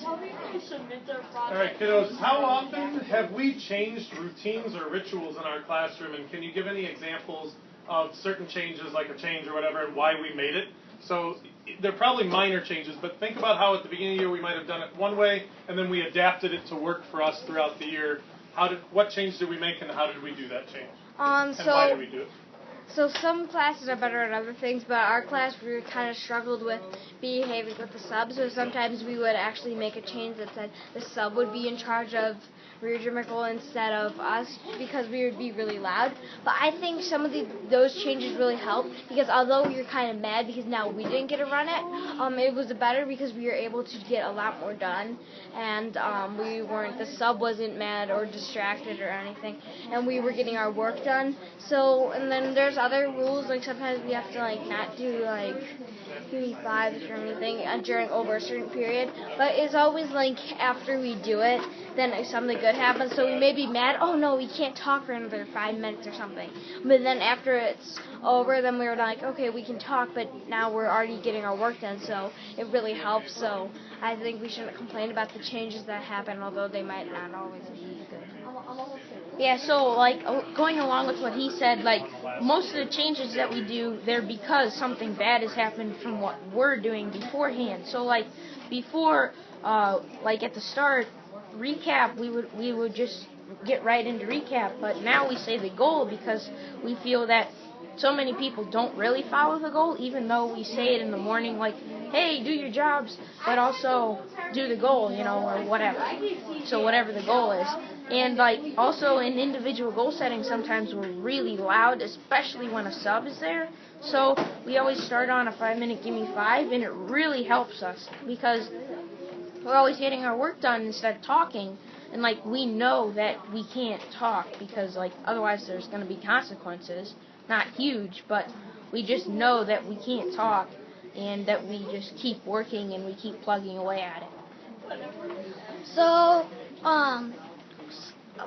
All right, kiddos, how often have we changed routines or rituals in our classroom, and can you give any examples of certain changes, like a change or whatever, and why we made it? So they're probably minor changes, but think about how at the beginning of the year we might have done it one way, and then we adapted it to work for us throughout the year. What change did we make, and how did we do that change? And why did we do it? So some classes are better at other things, but our class we kind of struggled with behaving with the subs. So sometimes we would actually make a change that said the sub would be in charge of rhythmical instead of us because we would be really loud. But I think some of those changes really helped because although we were kind of mad because now we didn't get to run it was better because we were able to get a lot more done, and the sub wasn't mad or distracted or anything, and we were getting our work done. So, and then there's other rules, like sometimes we have to not do Q5s or anything during over a certain period, but it's always after we do it, then something good happens, so we may be mad, oh no, we can't talk for another 5 minutes or something, but then after it's over, then we were like, okay, we can talk, but now we're already getting our work done, so it really helps. So I think we shouldn't complain about the changes that happen, although they might not always be good. Yeah, so going along with what he said, most of the changes that we do, they're because something bad has happened from what we're doing beforehand. So before, at the start, recap, we would just get right into recap, but now we say the goal because we feel that so many people don't really follow the goal, even though we say it in the morning, hey, do your jobs, but also do the goal, or whatever. So whatever the goal is. And also in individual goal setting, sometimes we're really loud, especially when a sub is there. So we always start on a 5-minute gimme 5, and it really helps us because we're always getting our work done instead of talking, and we know that we can't talk because otherwise there's going to be consequences. Not huge, but we just know that we can't talk and that we just keep working and we keep plugging away at it. So,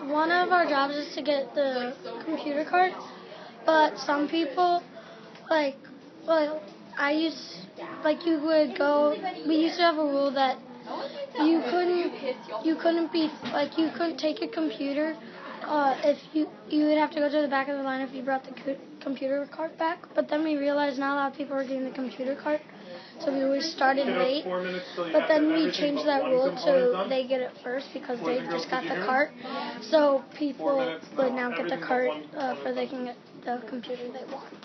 one of our jobs is to get the computer card, but some people, we used to have a rule that you couldn't take a computer if you would have to go to the back of the line if you brought the computer cart back. But then we realized not a lot of people were getting the computer cart, so we always started late. But then we changed that rule to they get it first because they just got the cart. So people would now get the cart so they can get the computer they want.